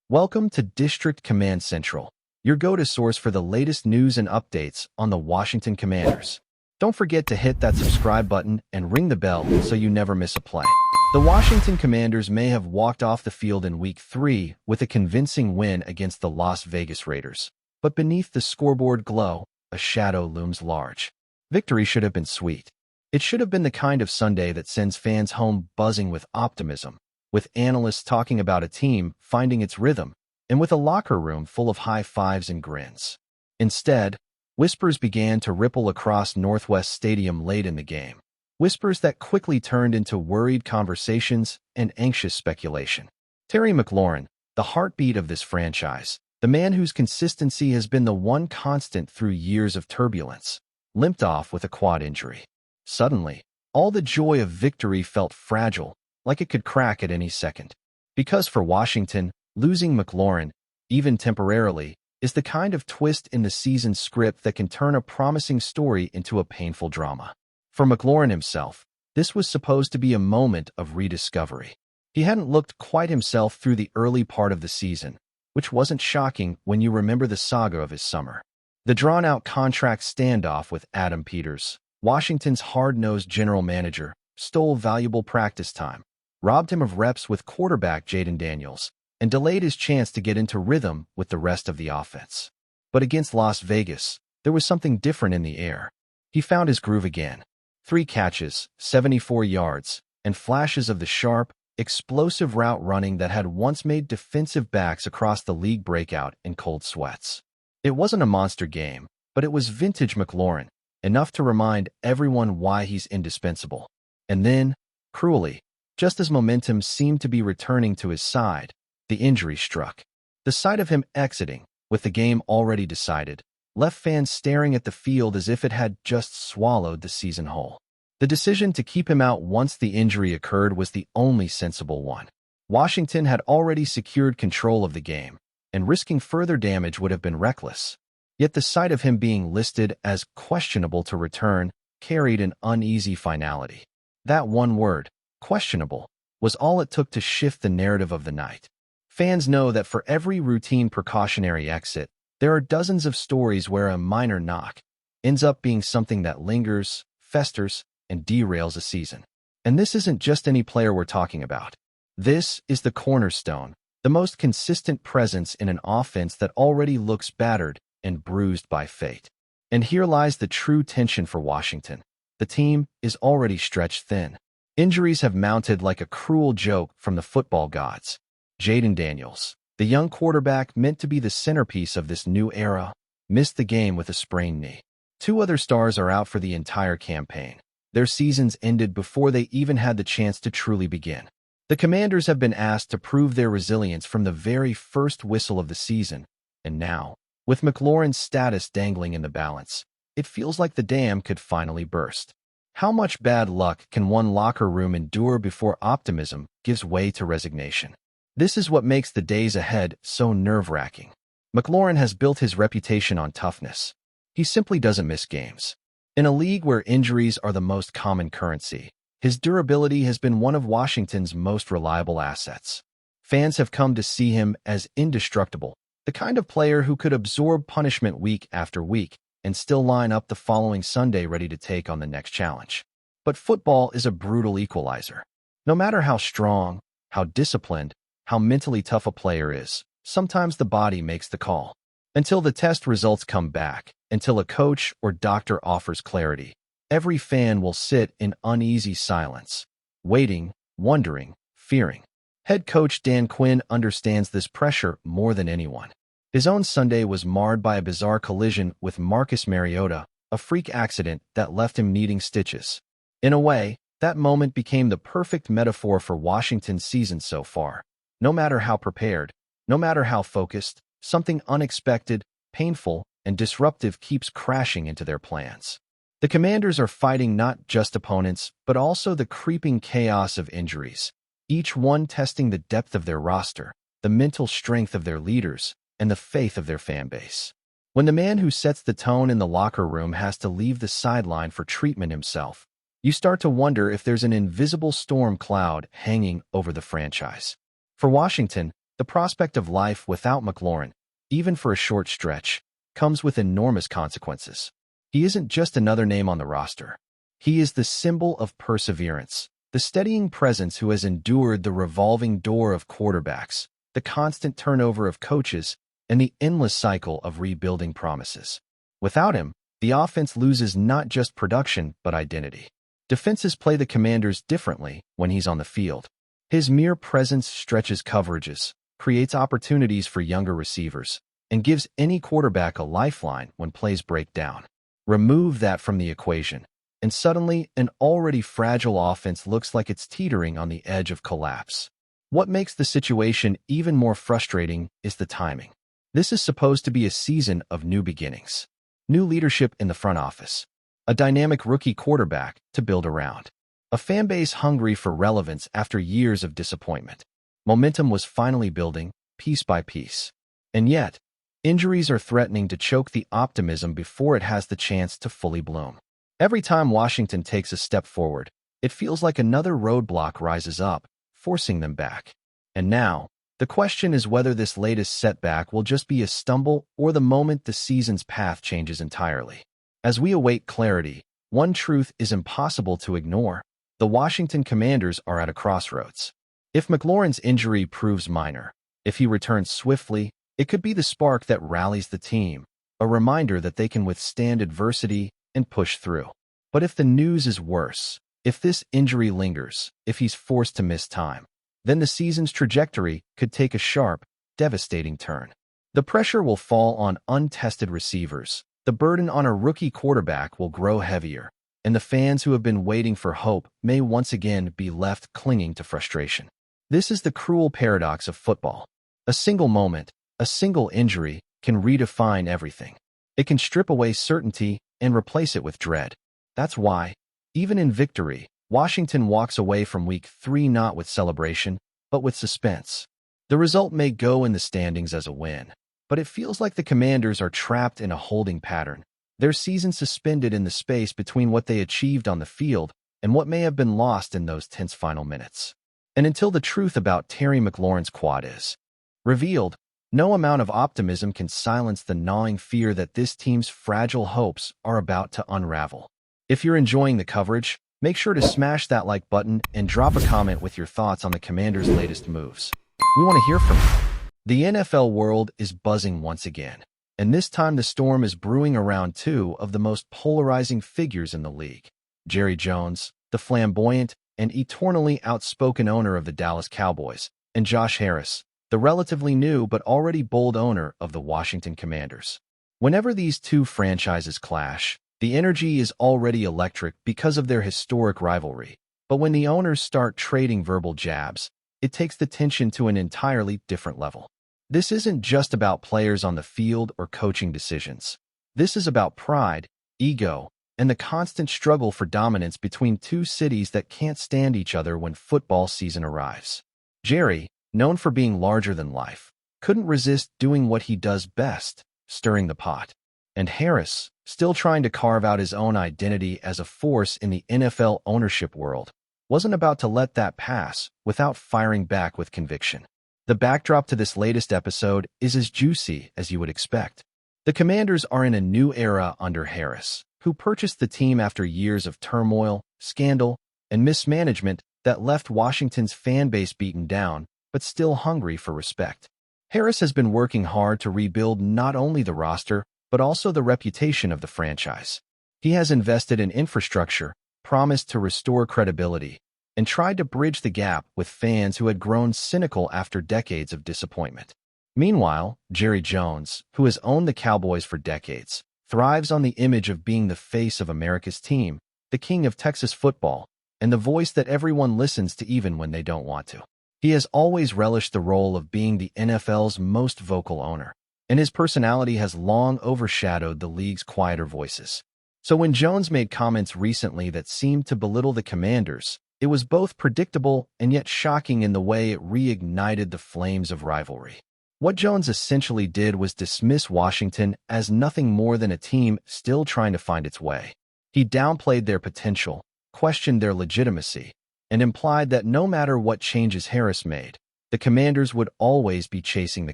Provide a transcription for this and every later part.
Welcome to District Command Central, your go-to source for the latest news and updates on the Washington Commanders. Don't forget to hit that subscribe button and ring the bell so you never miss a play. The Washington Commanders may have walked off the field in Week 3 with a convincing win against the Las Vegas Raiders. But beneath the scoreboard glow, a shadow looms large. Victory should have been sweet. It should have been the kind of Sunday that sends fans home buzzing with optimism, with analysts talking about a team finding its rhythm, and with a locker room full of high fives and grins. Instead, whispers began to ripple across Northwest Stadium late in the game. Whispers that quickly turned into worried conversations and anxious speculation. Terry McLaurin, the heartbeat of this franchise, the man whose consistency has been the one constant through years of turbulence, limped off with a quad injury. Suddenly, all the joy of victory felt fragile, like it could crack at any second. Because for Washington, losing McLaurin, even temporarily, is the kind of twist in the season's script that can turn a promising story into a painful drama. For McLaurin himself, this was supposed to be a moment of rediscovery. He hadn't looked quite himself through the early part of the season, which wasn't shocking when you remember the saga of his summer. The drawn-out contract standoff with Adam Peters, Washington's hard-nosed general manager, stole valuable practice time, robbed him of reps with quarterback Jayden Daniels, and delayed his chance to get into rhythm with the rest of the offense. But against Las Vegas, there was something different in the air. He found his groove again. 3 catches, 74 yards, and flashes of the sharp, explosive route running that had once made defensive backs across the league break out in cold sweats. It wasn't a monster game, but it was vintage McLaurin, enough to remind everyone why he's indispensable. And then, cruelly, just as momentum seemed to be returning to his side, the injury struck. The sight of him exiting, with the game already decided, left fans staring at the field as if it had just swallowed the season whole. The decision to keep him out once the injury occurred was the only sensible one. Washington had already secured control of the game, and risking further damage would have been reckless. Yet the sight of him being listed as questionable to return carried an uneasy finality. That one word, questionable, was all it took to shift the narrative of the night. Fans know that for every routine precautionary exit, there are dozens of stories where a minor knock ends up being something that lingers, festers, and derails a season. And this isn't just any player we're talking about. This is the cornerstone, the most consistent presence in an offense that already looks battered and bruised by fate. And here lies the true tension for Washington. The team is already stretched thin. Injuries have mounted like a cruel joke from the football gods. Jayden Daniels, the young quarterback meant to be the centerpiece of this new era, missed the game with a sprained knee. 2 other stars are out for the entire campaign. Their seasons ended before they even had the chance to truly begin. The Commanders have been asked to prove their resilience from the very first whistle of the season, and now, with McLaurin's status dangling in the balance, it feels like the dam could finally burst. How much bad luck can one locker room endure before optimism gives way to resignation? This is what makes the days ahead so nerve-wracking. McLaurin has built his reputation on toughness. He simply doesn't miss games. In a league where injuries are the most common currency, his durability has been one of Washington's most reliable assets. Fans have come to see him as indestructible, the kind of player who could absorb punishment week after week and still line up the following Sunday ready to take on the next challenge. But football is a brutal equalizer. No matter how strong, how disciplined, how mentally tough a player is, sometimes the body makes the call. Until the test results come back, until a coach or doctor offers clarity, every fan will sit in uneasy silence, waiting, wondering, fearing. Head coach Dan Quinn understands this pressure more than anyone. His own Sunday was marred by a bizarre collision with Marcus Mariota, a freak accident that left him needing stitches. In a way, that moment became the perfect metaphor for Washington's season so far. No matter how prepared, no matter how focused, something unexpected, painful, and disruptive keeps crashing into their plans. The Commanders are fighting not just opponents, but also the creeping chaos of injuries, each one testing the depth of their roster, the mental strength of their leaders, and the faith of their fan base. When the man who sets the tone in the locker room has to leave the sideline for treatment himself, you start to wonder if there's an invisible storm cloud hanging over the franchise. For Washington, The prospect of life without McLaurin, even for a short stretch, comes with enormous consequences. He isn't just another name on the roster. He is the symbol of perseverance, the steadying presence who has endured the revolving door of quarterbacks, the constant turnover of coaches, and the endless cycle of rebuilding promises. Without him, the offense loses not just production but identity. Defenses play the Commanders differently when he's on the field. His mere presence stretches coverages, creates opportunities for younger receivers, and gives any quarterback a lifeline when plays break down. Remove that from the equation, and suddenly an already fragile offense looks like it's teetering on the edge of collapse. What makes the situation even more frustrating is the timing. This is supposed to be a season of new beginnings. New leadership in the front office. A dynamic rookie quarterback to build around. A fanbase hungry for relevance after years of disappointment. Momentum was finally building, piece by piece. And yet, injuries are threatening to choke the optimism before it has the chance to fully bloom. Every time Washington takes a step forward, it feels like another roadblock rises up, forcing them back. And now, the question is whether this latest setback will just be a stumble or the moment the season's path changes entirely. As we await clarity, one truth is impossible to ignore. The Washington Commanders are at a crossroads. If McLaurin's injury proves minor, if he returns swiftly, it could be the spark that rallies the team, a reminder that they can withstand adversity and push through. But if the news is worse, if this injury lingers, if he's forced to miss time, then the season's trajectory could take a sharp, devastating turn. The pressure will fall on untested receivers, the burden on a rookie quarterback will grow heavier, and the fans who have been waiting for hope may once again be left clinging to frustration. This is the cruel paradox of football. A single moment, a single injury, can redefine everything. It can strip away certainty and replace it with dread. That's why, even in victory, Washington walks away from Week 3 not with celebration, but with suspense. The result may go in the standings as a win, but it feels like the Commanders are trapped in a holding pattern, their season suspended in the space between what they achieved on the field and what may have been lost in those tense final minutes. And until the truth about Terry McLaurin's quad is revealed, no amount of optimism can silence the gnawing fear that this team's fragile hopes are about to unravel. If you're enjoying the coverage, make sure to smash that like button and drop a comment with your thoughts on the Commanders' latest moves. We want to hear from you. The NFL world is buzzing once again, and this time the storm is brewing around two of the most polarizing figures in the league. Jerry Jones, the flamboyant and eternally outspoken owner of the Dallas Cowboys, and Josh Harris, the relatively new but already bold owner of the Washington Commanders. Whenever these two franchises clash, the energy is already electric because of their historic rivalry. But when the owners start trading verbal jabs, it takes the tension to an entirely different level. This isn't just about players on the field or coaching decisions. This is about pride, ego, and the constant struggle for dominance between two cities that can't stand each other when football season arrives. Jerry, known for being larger than life, couldn't resist doing what he does best, stirring the pot. And Harris, still trying to carve out his own identity as a force in the NFL ownership world, wasn't about to let that pass without firing back with conviction. The backdrop to this latest episode is as juicy as you would expect. The Commanders are in a new era under Harris, who purchased the team after years of turmoil, scandal, and mismanagement that left Washington's fan base beaten down, but still hungry for respect. Harris has been working hard to rebuild not only the roster, but also the reputation of the franchise. He has invested in infrastructure, promised to restore credibility, and tried to bridge the gap with fans who had grown cynical after decades of disappointment. Meanwhile, Jerry Jones, who has owned the Cowboys for decades, thrives on the image of being the face of America's team, the king of Texas football, and the voice that everyone listens to even when they don't want to. He has always relished the role of being the NFL's most vocal owner, and his personality has long overshadowed the league's quieter voices. So when Jones made comments recently that seemed to belittle the Commanders, it was both predictable and yet shocking in the way it reignited the flames of rivalry. What Jones essentially did was dismiss Washington as nothing more than a team still trying to find its way. He downplayed their potential, questioned their legitimacy, and implied that no matter what changes Harris made, the the Commanders would always be chasing the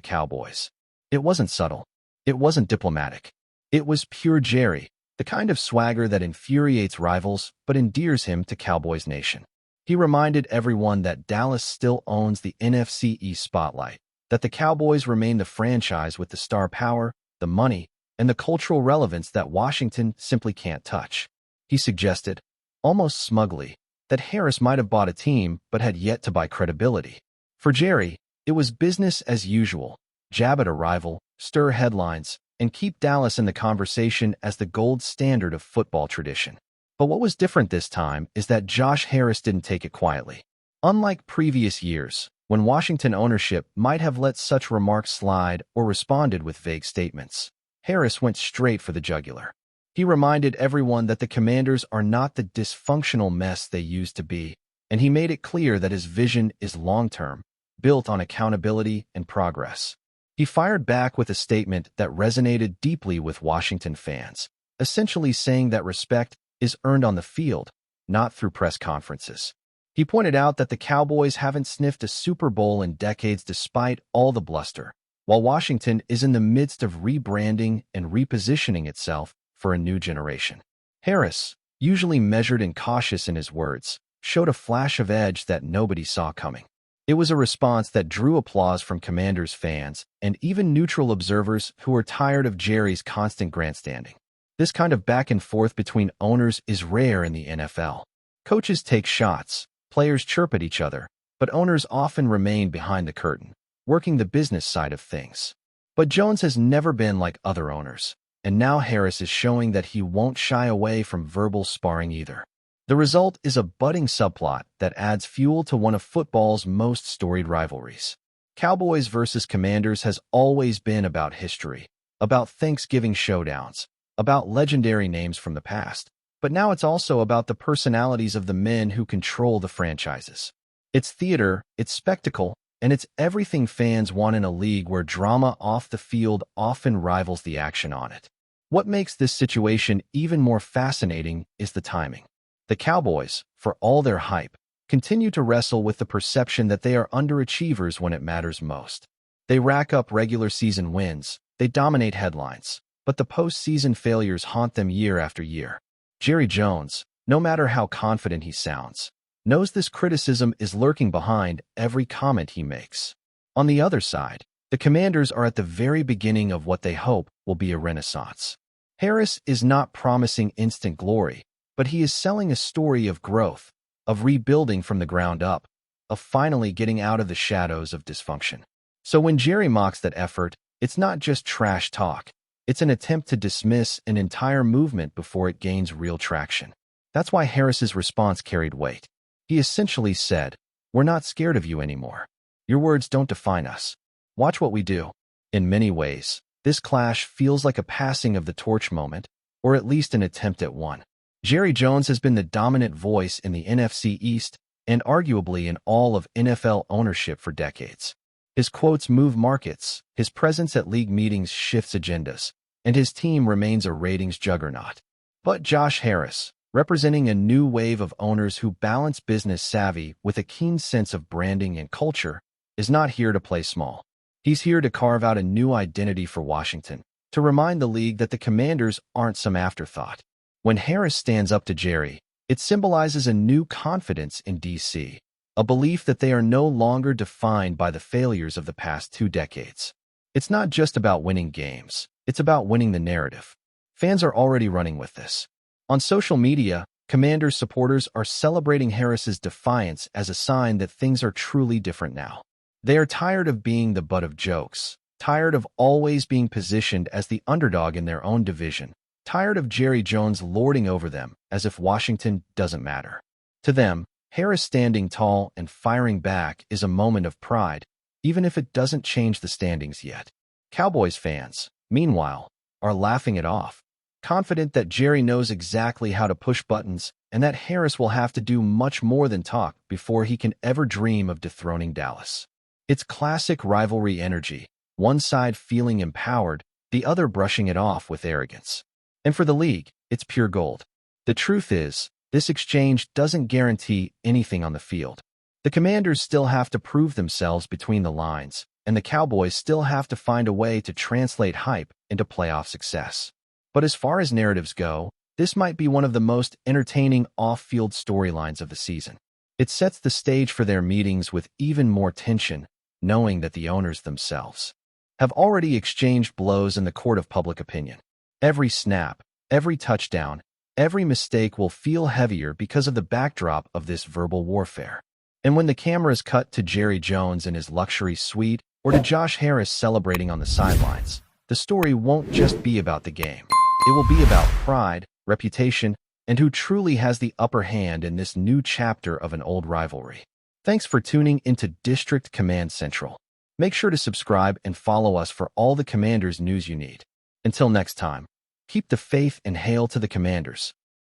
Cowboys. It wasn't subtle. It wasn't diplomatic. It was pure Jerry, the kind of swagger that infuriates rivals but endears him to Cowboys Nation. He reminded everyone that Dallas still owns the NFC East spotlight, that the Cowboys remain the franchise with the star power, the money, and the cultural relevance that Washington simply can't touch. He suggested, almost smugly, that Harris might have bought a team but had yet to buy credibility. For Jerry, it was business as usual: jab at a rival, stir headlines, and keep Dallas in the conversation as the gold standard of football tradition. But what was different this time is that Josh Harris didn't take it quietly. Unlike previous years, when Washington ownership might have let such remarks slide or responded with vague statements, Harris went straight for the jugular. He reminded everyone that the Commanders are not the dysfunctional mess they used to be, and he made it clear that his vision is long-term, built on accountability and progress. He fired back with a statement that resonated deeply with Washington fans, essentially saying that respect is earned on the field, not through press conferences. He pointed out that the Cowboys haven't sniffed a Super Bowl in decades despite all the bluster, while Washington is in the midst of rebranding and repositioning itself for a new generation. Harris, usually measured and cautious in his words, showed a flash of edge that nobody saw coming. It was a response that drew applause from Commanders fans and even neutral observers who were tired of Jerry's constant grandstanding. This kind of back and forth between owners is rare in the NFL. Coaches take shots, players chirp at each other, but owners often remain behind the curtain, working the business side of things. But Jones has never been like other owners, and now Harris is showing that he won't shy away from verbal sparring either. The result is a budding subplot that adds fuel to one of football's most storied rivalries. Cowboys versus Commanders has always been about history, about Thanksgiving showdowns, about legendary names from the past, but now it's also about the personalities of the men who control the franchises. It's theater, it's spectacle, and it's everything fans want in a league where drama off the field often rivals the action on it. What makes this situation even more fascinating is the timing. The Cowboys, for all their hype, continue to wrestle with the perception that they are underachievers when it matters most. They rack up regular season wins, they dominate headlines, but the postseason failures haunt them year after year. Jerry Jones, no matter how confident he sounds, knows this criticism is lurking behind every comment he makes. On the other side, the Commanders are at the very beginning of what they hope will be a renaissance. Harris is not promising instant glory, but he is selling a story of growth, of rebuilding from the ground up, of finally getting out of the shadows of dysfunction. So when Jerry mocks that effort, it's not just trash talk. It's an attempt to dismiss an entire movement before it gains real traction. That's why Harris's response carried weight. He essentially said, "We're not scared of you anymore. Your words don't define us. Watch what we do." In many ways, this clash feels like a passing of the torch moment, or at least an attempt at one. Jerry Jones has been the dominant voice in the NFC East and arguably in all of NFL ownership for decades. His quotes move markets, his presence at league meetings shifts agendas, and his team remains a ratings juggernaut. But Josh Harris, representing a new wave of owners who balance business savvy with a keen sense of branding and culture, is not here to play small. He's here to carve out a new identity for Washington, to remind the league that the Commanders aren't some afterthought. When Harris stands up to Jerry, it symbolizes a new confidence in D.C., a belief that they are no longer defined by the failures of the past 2 decades. It's not just about winning games, it's about winning the narrative. Fans are already running with this. On social media, Commanders supporters are celebrating Harris's defiance as a sign that things are truly different now. They are tired of being the butt of jokes, tired of always being positioned as the underdog in their own division, tired of Jerry Jones lording over them as if Washington doesn't matter. To them, Harris standing tall and firing back is a moment of pride, even if it doesn't change the standings yet. Cowboys fans, meanwhile, are laughing it off, confident that Jerry knows exactly how to push buttons and that Harris will have to do much more than talk before he can ever dream of dethroning Dallas. It's classic rivalry energy, one side feeling empowered, the other brushing it off with arrogance. And for the league, it's pure gold. The truth is, this exchange doesn't guarantee anything on the field. The Commanders still have to prove themselves between the lines, and the Cowboys still have to find a way to translate hype into playoff success. But as far as narratives go, this might be one of the most entertaining off-field storylines of the season. It sets the stage for their meetings with even more tension, knowing that the owners themselves have already exchanged blows in the court of public opinion. Every snap, every touchdown, every mistake will feel heavier because of the backdrop of this verbal warfare. And when the cameras cut to Jerry Jones in his luxury suite or to Josh Harris celebrating on the sidelines, the story won't just be about the game. It will be about pride, reputation, and who truly has the upper hand in this new chapter of an old rivalry. Thanks for tuning into District Command Central. Make sure to subscribe and follow us for all the Commanders news you need. Until next time, keep the faith and hail to the Commanders.